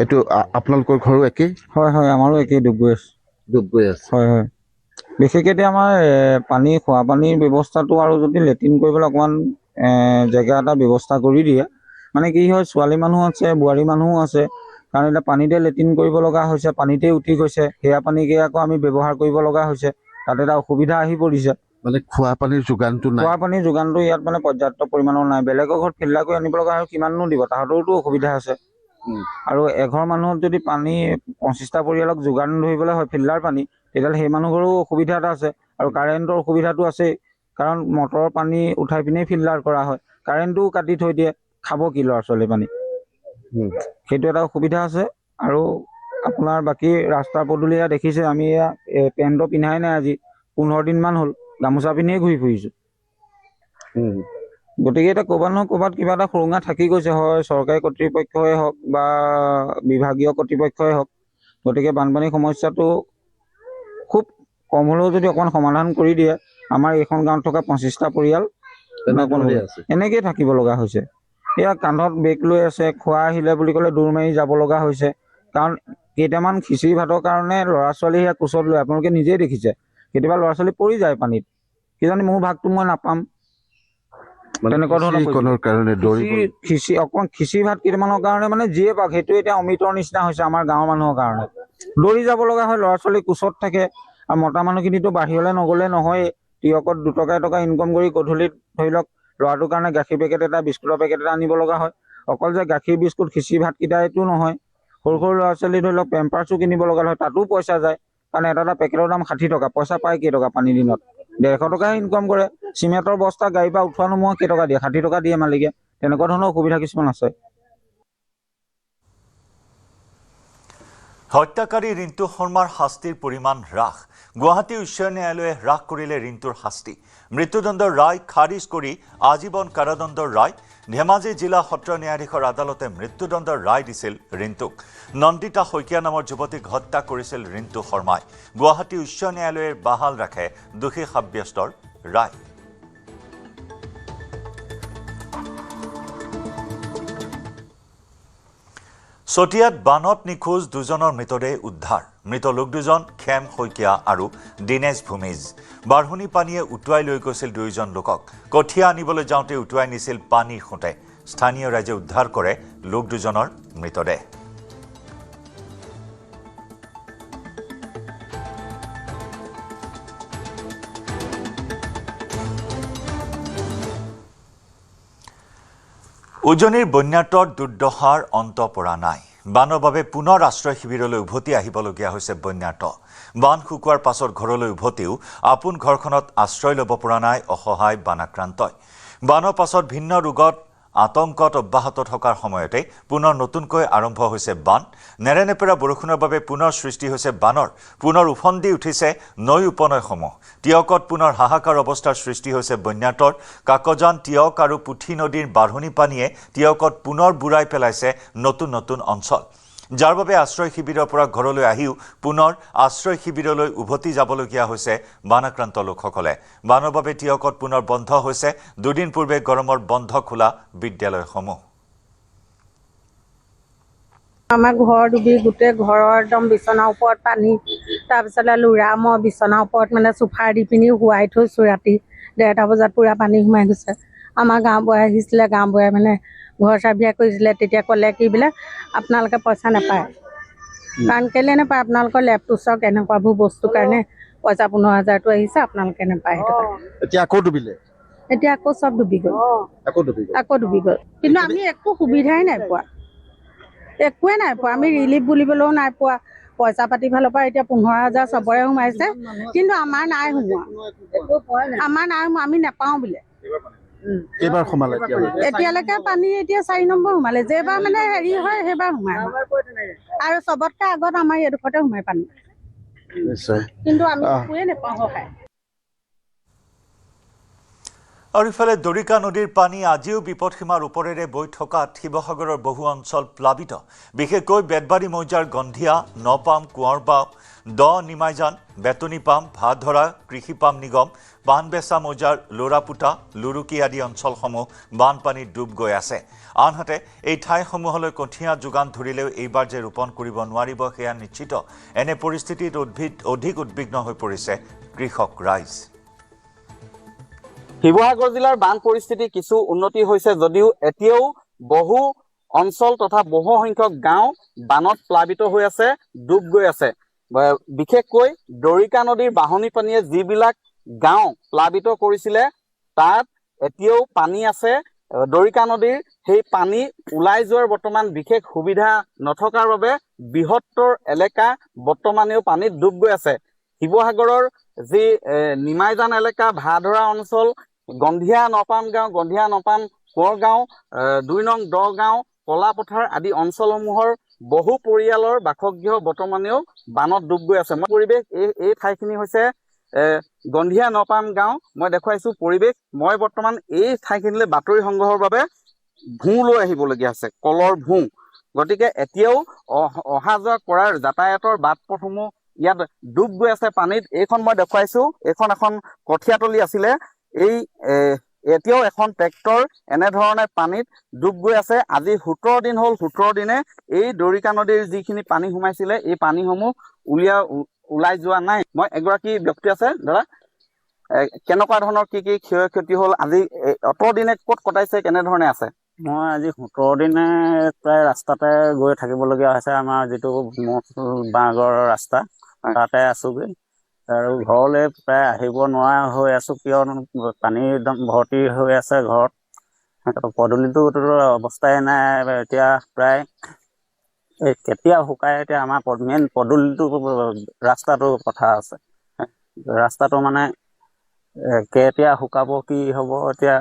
এইটো আপোনালোকৰ ঘৰো একেই? হয় হয়, আমাৰো একেই ডুব গৈ আছে। হয় হয়, বিশেষকৈ এতিয়া আমাৰ পানী, খোৱা পানীৰ ব্যৱস্থাটো আৰু যদি লেট্ৰিন কৰিবলৈ অকণমান জেগা এটা ব্যৱস্থা কৰি দিয়ে, মানে কি হয়, ছোৱালী মানুহ আছে, বোৱাৰী মানুহো আছে, কাৰণ এতিয়া পানীতে লেট্ৰিন কৰিব লগা হৈছে, পানীতে উঠি গৈছে, সেয়া পানীকে আকৌ আমি ব্যৱহাৰ কৰিব লগা হৈছে, তাত এটা অসুবিধা আহি পৰিছে। মানে খোৱা পানীৰ যোগানটো নাই? খোৱা পানীৰ যোগানটো ইয়াত মানে পৰ্যাপ্ত পৰিমাণৰ নাই। বেলেগৰ ঘৰত ফিল্টাৰ কৰি আনিব লগা হয়, কিমাননো দিব, তাহাঁতৰতো অসুবিধা আছে। আৰু এঘৰ মানুহত যদি পানী 25টা পৰিয়ালক যোগান ধৰিবলৈ হয় ফিল্টাৰ পানী, তেতিয়াহ'লে সেই মানুহবোৰো অসুবিধা এটা আছে। আৰু কাৰেণ্টৰ অসুবিধাটো আছেই, কাৰণ মটৰৰ পানী উঠাই পিনেই ফিল্টাৰ কৰা হয়, কাৰেণ্টটোও কাটি থৈ দিয়ে, খাব কি ল'ৰা ছোৱালী পানী, সেইটো এটা অসুবিধা আছে। আৰু আপোনাৰ বাকী ৰাস্তা পদূলি এয়া দেখিছে, আমি এয়া পেণ্টটো পিন্ধাই নাই আজি 15 দিনমান হ'ল, গামোচা পিন্ধিয়ে ঘূৰি ফুৰিছোঁ। গতিকে এতিয়া ক'ৰবাত নহয় ক'ৰবাত কিবা এটা সুৰুঙা থাকি গৈছে, হয় চৰকাৰী কৰ্তৃপক্ষই হওক বা বিভাগীয় কৰ্তৃপক্ষই হওক। গতিকে বানপানীৰ সমস্যাটো খুব কম হ'লেও যদি অকণমান সমাধান কৰি দিয়ে, আমাৰ এইখন গাঁৱত থকা 25টা পৰিয়াল এনেকেই থাকিব লগা হৈছে। এয়া কান্ধত বেগ লৈ আছে, খোৱা আহিলে বুলি ক'লে দৌৰ মাৰি যাব লগা হৈছে, কাৰণ কেইটামান খিচিৰি ভাতৰ কাৰণে ল'ৰা ছোৱালী সেয়া কোচত লৈ, আপোনালোকে নিজেই দেখিছে, কেতিয়াবা ল'ৰা ছোৱালী পৰি যায় পানীত, কিজানি মোৰ ভাগটো মই নাপাম, তেনেকুৱা ধৰণৰ কাৰণে অকণ খিচিৰি ভাত কেইটামানৰ কাৰণে মানে যিয়ে পাওক সেইটো এতিয়া অমৃতৰ নিচিনা হৈছে আমাৰ গাঁৱৰ মানুহৰ কাৰণে। দৌৰি যাব লগা হয়, ল'ৰা ছোৱালী কোচত থাকে, আৰু মতা মানুহখিনিতো বাহিৰলৈ নগ'লে নহয়েই, টিয়কত 2 টকা 1 টকা ইনকম কৰি গধূলিত ধৰি লওক ল'ৰাটোৰ কাৰণে গাখীৰ পেকেট এটা, বিস্কুটৰ পেকেট এটা আনিব লগা হয়। অকল যে গাখীৰ বিস্কুট খিচিৰি ভাতকেইটা এইটো নহয়, সৰু সৰু ল'ৰা ছোৱালী ধৰি লওক পেম্পাৰ্ছো কিনিব লগা হয়, তাতো পইচা যায়, কাৰণ এটা পেকেটৰ দাম 60 টকা, পইচা পায় কেইটকা পানীৰ দিনত? 150 টকাহে ইনকম কৰে। চিমেণ্টৰ বস্তা গাড়ীৰ পৰা উঠোৱা নোমোৱা কেইটকা দিয়ে? 60 টকা দিয়ে মালিকে। তেনেকুৱা ধৰণৰ অসুবিধা কিছুমান আছে। হত্যাকাৰী ৰিণ্টু শৰ্মাৰ শাস্তিৰ পৰিমাণ হ্ৰাস। গুৱাহাটী উচ্চ ন্যায়ালয়ে হ্ৰাস কৰিলে ৰিণ্টুৰ শাস্তি। মৃত্যুদণ্ডৰ ৰায় খাৰিজ কৰি আজীৱন কাৰাদণ্ডৰ ৰায়। ধেমাজি জিলা সত্ৰ ন্যায়াধীশৰ আদালতে মৃত্যুদণ্ডৰ ৰায় দিছিল ৰিণ্টুক। নন্দিতা শইকীয়া নামৰ যুৱতীক হত্যা কৰিছিল ৰিণ্টু শৰ্মাই। গুৱাহাটী উচ্চ ন্যায়ালয়ে বাহাল ৰাখে দোষী সাব্যস্তৰ ৰায়। চতিয়াত বানত নিখোজ 2জনৰ মৃতদেহ উদ্ধাৰ। মৃত লোক 2জন খেম শইকীয়া আৰু দীনেশ ভূমিজ। বাঢ়নি পানীয়ে উটুৱাই লৈ গৈছিল 2জন লোকক। কঠীয়া আনিবলৈ যাওঁতে উটুৱাই নিছিল পানীৰ সোঁতে। স্থানীয় ৰাইজে উদ্ধাৰ কৰে লোক 2জনৰ মৃতদেহ। উজনিৰ বন্যাতৰ দুৰ্দশাৰ অন্ত পৰা নাই। বানৰ বাবে পুনৰ আশ্ৰয় শিবিৰলৈ উভতি আহিবলগীয়া হৈছে বন্যাত। বান শুকোৱাৰ পাছত ঘৰলৈ উভতিও আপোন ঘৰখনত আশ্ৰয় ল'ব পৰা নাই অসহায় বানাক্ৰান্তই। বানৰ পাছত ভিন্ন ৰোগত আতংকত অব্যাহত থকাৰ সময়তে পুনৰ নতুনকৈ আৰম্ভ হৈছে বান। নেৰেনেপেৰা বৰষুণৰ বাবে পুনৰ সৃষ্টি হৈছে বানৰ। পুনৰ উফন্দি উঠিছে নৈ উপনৈসমূহ। টিয়কত পুনৰ হাহাকাৰ অৱস্থাৰ সৃষ্টি হৈছে বন্যাতৰ। কাকজান, টিয়ক আৰু পুঠি নদীৰ বাঢ়নি পানীয়ে টিয়কত পুনৰ বুৰাই পেলাইছে নতুন নতুন অঞ্চল, যাৰ বাবে আশ্ৰয় শিবিৰৰ পৰা ঘৰলৈ আহিও পুনৰ আশ্ৰয় শিবিৰলৈ উভতি যাবলগীয়া হৈছে বানাক্ৰান্ত লোকসকলে। বানৰ বাবে টিয়কত পুনৰ বন্ধ হৈছে দুদিন পূৰ্বে গৰমৰ বন্ধ খোলা বিদ্যালয়সমূহ। আমাৰ ঘৰ ডুবি গোটেই ঘৰৰ একদম বিচনাৰ ওপৰত পানী, তাৰপিছতে ল'ৰা মই বিচনাৰ ওপৰত মানে চোফাৰ দি পিনি শুৱাই থৈছোঁ। ৰাতি 1:30 বজাত পূৰা পানী সোমাই গৈছে। আমাৰ গাঁওবুঢ়াই আহিছিলে, গাঁওবুঢ়াই মানে ঘৰ চাবিয়া কৰিছিলে। তেতিয়া ক'লে কি বোলে আপোনালোকে পইচা নাপায়, কাৰণ কেলৈ নাপায়, আপোনালোকৰ লেপটো চাওক এনেকুৱাবোৰ বস্তুৰ কাৰণে পইচা 15,000টো আহিছে, আপোনালোকে নাপায়। সেইটো এতিয়া আকৌ ডুবিলে, এতিয়া আকৌ চব ডুবি গ'ল, আকৌ ডুবি গ'ল। কিন্তু আমি একো সুবিধাই নাই পোৱা, একোৱে নাই পোৱা। আমি ৰিলিফ বুলিবলৈও নাই পোৱা। পইচা পাতি ফালৰ পৰা এতিয়া 15,000 চবৰে সোমাইছে, কিন্তু আমাৰ নাই সোমোৱা, আমাৰ নাই সোমোৱা, আমি নাপাওঁ বোলে। কেইবাৰ সোমালে এতিয়ালৈকে পানী এতিয়া 4 নম্বৰ সোমালে। যেইবাৰ মানে হেৰি হয় সেইবাৰ সোমাই, আৰু চবতকৈ আগত আমাৰ এইডোখৰতে সোমাই পানী, কিন্তু আমি একোৱে নাপাওঁ সহায়। আৰু ইফালে দৰিকা নদীৰ পানী আজিও বিপদসীমাৰ ওপৰেৰে বৈ থকাত শিৱসাগৰৰ বহু অঞ্চল প্লাবিত। বিশেষকৈ বেতবাৰী মৌজাৰ গন্ধিয়া, নপাম, কোঁৱৰবাও, দ নিমাইজান, বেতনীপাম, ভাধৰা কৃষি পাম নিগম, পাণবেচা মৌজাৰ লৰাপুটা, লুৰুকি আদি অঞ্চলসমূহ বানপানীত ডুব গৈ আছে। আনহাতে এই ঠাইসমূহলৈ কঠীয়া যোগান ধৰিলেও এইবাৰ যে ৰোপণ কৰিব নোৱাৰিব সেয়া নিশ্চিত। এনে পৰিস্থিতিত অধিক উদ্বিগ্ন হৈ পৰিছে কৃষক ৰাইজ। শিৱসাগৰ জিলাৰ বান পৰিস্থিতি কিছু উন্নতি হৈছে যদিও এতিয়াও বহু অঞ্চল তথা বহু সংখ্যক গাঁও বানত প্লাবিত হৈ আছে, ডুব গৈ আছে। বিশেষকৈ দৰিকা নদীৰ বাঢ়নি পানীয়ে যিবিলাক গাঁও প্লাবিত কৰিছিলে তাত এতিয়াও পানী আছে। দৰিকা নদীৰ সেই পানী ওলাই যোৱাৰ বৰ্তমান বিশেষ সুবিধা নথকাৰ বাবে বৃহত্তৰ এলেকা বৰ্তমানেও পানীত ডুব গৈ আছে। শিৱসাগৰৰ যি নিমাইজান এলেকা, ভাধৰা অঞ্চল, গন্ধিয়া নপাম গাঁও, গন্ধিয়া নপাম কোঁৱৰগাঁও, 2 নং দগাঁও, কলাপথাৰ আদি অঞ্চলসমূহৰ বহু পৰিয়ালৰ বাসগৃহ বৰ্তমানেও বানত ডুব গৈ আছে। মই পৰিৱেশ এই ঠাইখিনি হৈছে গন্ধিয়া নপাম গাঁও। মই দেখুৱাইছো পৰিৱেশ। মই বৰ্তমান এই ঠাইখিনিলৈ বাতৰি সংগ্ৰহৰ বাবে ভূঁ লৈ আহিবলগীয়া হৈছে, কলৰ ভূঁ। গতিকে এতিয়াও অহা যোৱা কৰাৰ যাতায়াতৰ বাট পথসমূহ ইয়াত ডুব গৈ আছে পানীত। এইখন মই দেখুৱাইছো, এইখন এখন কঠীয়াতলি আছিলে। এই এতিয়াও এখন ট্ৰেক্টৰ এনেধৰণে পানীত ডুব গৈ আছে। আজি 17 দিন হ'ল, 17 দিনে এই দৰিকা নদীৰ যিখিনি পানী সোমাইছিলে এই পানীসমূহ ওলাই যোৱা নাই। মই এগৰাকী ব্যক্তি আছে, দাদা কেনেকুৱা ধৰণৰ কি কি ক্ষয় ক্ষতি হ'ল, আজি অত দিনে ক'ত কটাইছে, কেনেধৰণে আছে? মই আজি 17 দিনে প্ৰায় ৰাস্তাতে গৈ থাকিবলগীয়া হৈছে। আমাৰ যিটো বাঁহগড়ৰ ৰাস্তা তাতে আছোগৈ, আৰু ঘৰলৈ প্ৰায় আহিব নোৱাৰা হৈ আছো, কিয়নো পানী একদম ভৰ্তি হৈ আছে ঘৰত। পদূলিটো অৱস্থাই নাই এতিয়া, প্ৰায় কেতিয়া শুকাই এতিয়া আমাৰ মেইন পদূলিটো ৰাস্তাটোৰ কথা আছে। ৰাস্তাটো মানে কেতিয়া শুকাব কি হ'ব, এতিয়া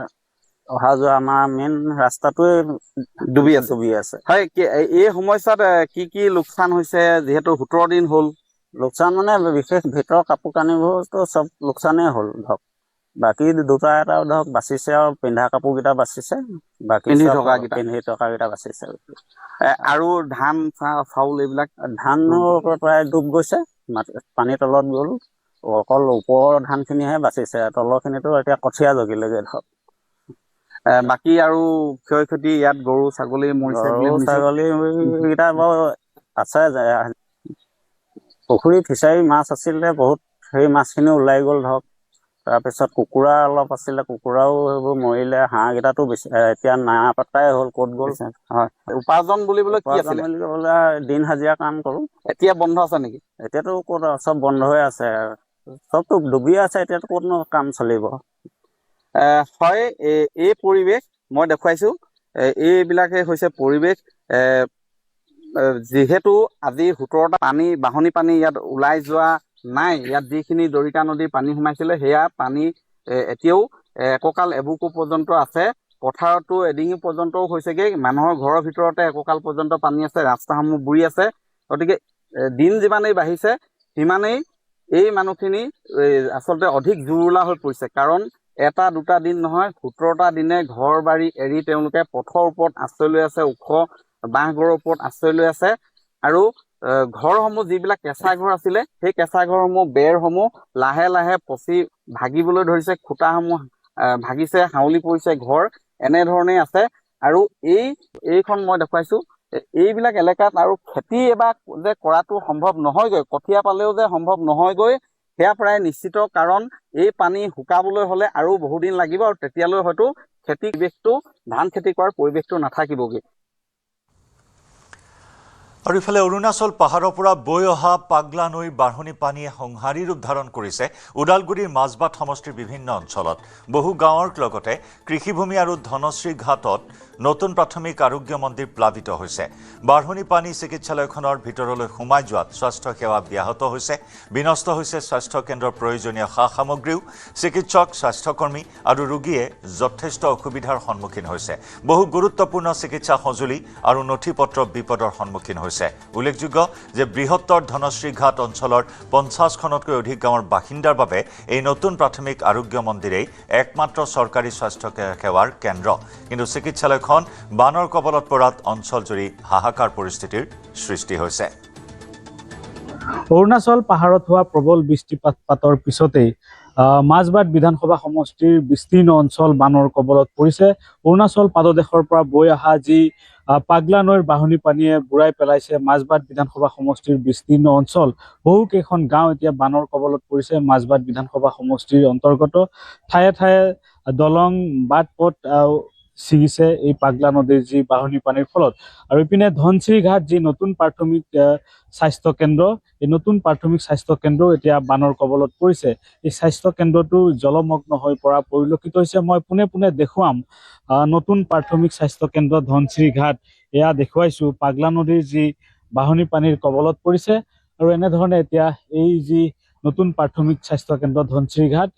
অহা যোৱা আমাৰ মেইন ৰাস্তাটোৱে ডুবি আছে। হয়, এই সমস্যাত কি কি লোকচান হৈছে? যিহেতু 17 দিন হ'ল, লোকচান মানে বিশেষ ভিতৰৰ কাপোৰ কানিবোৰতো চব লোকচানেই হ'ল ধৰক। বাকী 2-এটা ধৰক বাচিছে, আৰু পিন্ধা কাপোৰকেইটা বাচিছে, বাকী পিন্ধি থকাকেইটা বাচিছে। আৰু ধান চাউল এইবিলাক, ধানো প্ৰায় ডুব গৈছে, পানীৰ তলত গ'ল। অকল ওপৰৰ ধানখিনিহে বাচিছে, তলৰখিনিতো এতিয়া কঠীয়া জগিলেগৈ ধৰক। বাকী আৰু ক্ষয় ক্ষতি ইয়াত গৰু ছাগলী মৰিছে? গৰু ছাগলীকেইটা বাৰু আছে। পুখুৰী ফিচাৰী মাছ আছিলে বহুত, সেই মাছখিনি ওলাই গ'ল ধৰক। তাৰপিছত কুকুৰা অলপ আছিলে, কুকুৰাও সেইবোৰ মৰিলে। হাঁহকেইটাতো বেছি এতিয়া নাপাত্তাই হ'ল, ক'ত গ'ল। হয়, উপাৰ্জন বুলিবলৈ কি আছিলে? দিন হাজিৰা কাম কৰোঁ। এতিয়া বন্ধ আছে নেকি? এতিয়াতো ক'ত, চব বন্ধ হৈ আছে, চবতো ডুবি আছে, এতিয়াতো ক'তনো কাম চলিব। হয়, এই পৰিৱেশ মই দেখুৱাইছো। এইবিলাকে হৈছে পৰিৱেশ। যিহেতু আজি 17টা পানী বাঢ়নী পানী ইয়াত ওলাই যোৱা নাই, ইয়াত যিখিনি দৰিকা নদীৰ পানী সোমাইছিলে সেয়া পানী এতিয়াও এককাল এবুকু পৰ্যন্ত আছে। পথাৰতো এডিঙি পৰ্যন্তও হৈছেগৈ। মানুহৰ ঘৰৰ ভিতৰতে এককাল পৰ্যন্ত পানী আছে, ৰাস্তাসমূহ বুৰি আছে। গতিকে দিন যিমানেই বাঢ়িছে সিমানেই এই মানুহখিনি আচলতে অধিক জুৰুলা হৈ পৰিছে। কাৰণ এটা দুটা দিন নহয়, 17টা দিনে ঘৰ বাৰী এৰি তেওঁলোকে পথৰ ওপৰত আশ্ৰয় লৈ আছে, ওখ বাঁহঘৰৰ ওপৰত আশ্ৰয় লৈ আছে। আৰু ঘৰসমূহ যিবিলাক কেঁচা ঘৰ আছিলে সেই কেঁচা ঘৰসমূহ বেৰসমূহ লাহে লাহে পচি ভাগিবলৈ ধৰিছে, খুটাসমূহ ভাগিছে, হাউলি পৰিছে, ঘৰ এনেধৰণেই আছে। আৰু এইখন মই দেখুৱাইছো, এইবিলাক এলেকাত আৰু খেতি এবাৰ যে কৰাটো সম্ভৱ নহয়গৈ, কঠীয়া পালেও যে সম্ভৱ নহয়গৈ সেয়া প্ৰায় নিশ্চিত। কাৰণ এই পানী শুকাবলৈ হ'লে আৰু বহুদিন লাগিব, আৰু তেতিয়ালৈ হয়তো খেতি পৰিৱেশটো ধান খেতি কৰাৰ পৰিৱেশটো নাথাকিবগৈ। আৰু ইফালে অৰুণাচল পাহাৰৰ পৰা বৈ অহা পাগলা নৈৰ বাঢ়নী পানীয়ে সংহাৰী ৰূপ ধাৰণ কৰিছে ওদালগুৰিৰ মাজবাট সমষ্টিৰ বিভিন্ন অঞ্চলত। বহু গাঁৱৰ লগতে কৃষিভূমি আৰু ধনশ্ৰী ঘাটত নতুন প্ৰাথমিক আৰোগ্য মন্দিৰ প্লাবিত হৈছে। বাঢ়নী পানী চিকিৎসালয়খনৰ ভিতৰলৈ সোমাই যোৱাত স্বাস্থ্য সেৱা ব্যাহত হৈছে। বিনষ্ট হৈছে স্বাস্থ্য কেন্দ্ৰৰ প্ৰয়োজনীয় সা সামগ্ৰীও। চিকিৎসক, স্বাস্থ্যকৰ্মী আৰু ৰোগীয়ে যথেষ্ট অসুবিধাৰ সন্মুখীন হৈছে। বহু গুৰুত্বপূৰ্ণ চিকিৎসা সঁজুলি আৰু নথি পত্ৰ বিপদৰ সন্মুখীন হৈছে। উল্লেখযোগ্য যে বৃহত্তৰ ধনশ্ৰী ঘাট অঞ্চলৰ 50খনতকৈ অধিক গাঁৱৰ বাসিন্দাৰ বাবে এই নতুন প্ৰাথমিক আৰোগ্য মন্দিৰেই একমাত্ৰ চৰকাৰী স্বাস্থ্য সেৱাৰ কেন্দ্ৰ। কিন্তু চিকিৎসালয়খন বানৰ কবলত পৰাত অঞ্চলজুৰি হাহাকাৰ পৰিস্থিতিৰ সৃষ্টি হৈছে। অৰুণাচল পাহাৰত হোৱা প্ৰবল বৃষ্টিপাতৰ পিছতেই মাজবাট বিধানসভা সমষ্টিৰ বিস্তীৰ্ণ অঞ্চল বানৰ কবলত পৰিছে। অৰুণাচল পাদদেশৰ পৰা বৈ অহা যি পাগলা নৈৰ বাঢ়নী পানীয়ে বুৰাই পেলাইছে মাজবাট বিধানসভা সমষ্টিৰ বিস্তীৰ্ণ অঞ্চল। বহু কেইখন গাঁও এতিয়া বানৰ কবলত পৰিছে। মাজবাট বিধানসভা সমষ্টিৰ অন্তৰ্গত ঠায়ে ঠায়ে দলং, বাট পথ ছিগিছে এই পাগলা নদীৰ যি বাঢ়নী পানীৰ ফলত। আৰু ইপিনে ধনশ্ৰী ঘাট যি নতুন প্ৰাথমিক স্বাস্থ্য কেন্দ্ৰ, এই নতুন প্ৰাথমিক স্বাস্থ্য কেন্দ্ৰ এতিয়া বানৰ কবলত পৰিছে। এই স্বাস্থ্য কেন্দ্ৰটো জলমগ্ন হৈ পৰা পৰিলক্ষিত হৈছে। মই পোনে পোনে দেখুৱাম নতুন প্ৰাথমিক স্বাস্থ্য কেন্দ্ৰ ধনশ্ৰী ঘাট। এয়া দেখুৱাইছো পাগলা নদীৰ যি বাঢ়নী পানীৰ কবলত পৰিছে। আৰু এনেধৰণে এতিয়া এই যি নতুন প্ৰাথমিক স্বাস্থ্য কেন্দ্ৰ ধনশ্ৰী ঘাট,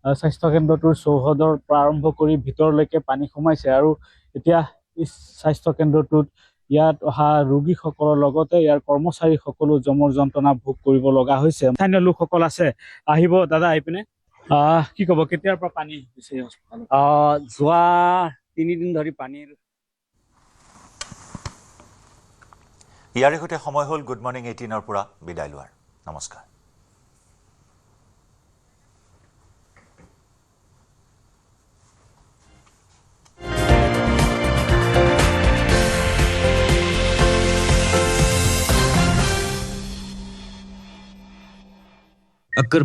স্বাস্থ্য কেন্দ্ৰটোৰ চৌহদৰ পৰা আৰম্ভ কৰি ভিতৰলৈকে পানী সোমাইছে। আৰু এতিয়া এই স্বাস্থ্য কেন্দ্ৰটোত ইয়াত অহা ৰোগীসকলৰ লগতে ইয়াৰ কৰ্মচাৰীসকলো জমৰ যন্ত্ৰণা ভোগ কৰিব লগা হৈছে। স্থানীয় লোকসকল আছে, আহিব দাদা আহি পিনে। কি ক'ব, কেতিয়াৰ পৰা পানী হৈছে হস্পিটেলত? যোৱা 3 দিন ধৰি পানীৰ। ইয়াৰে সৈতে সময় হ'ল গুড মৰ্ণিং 18ৰ পৰা বিদায় লোৱাৰ। নমস্কাৰ। अक्कर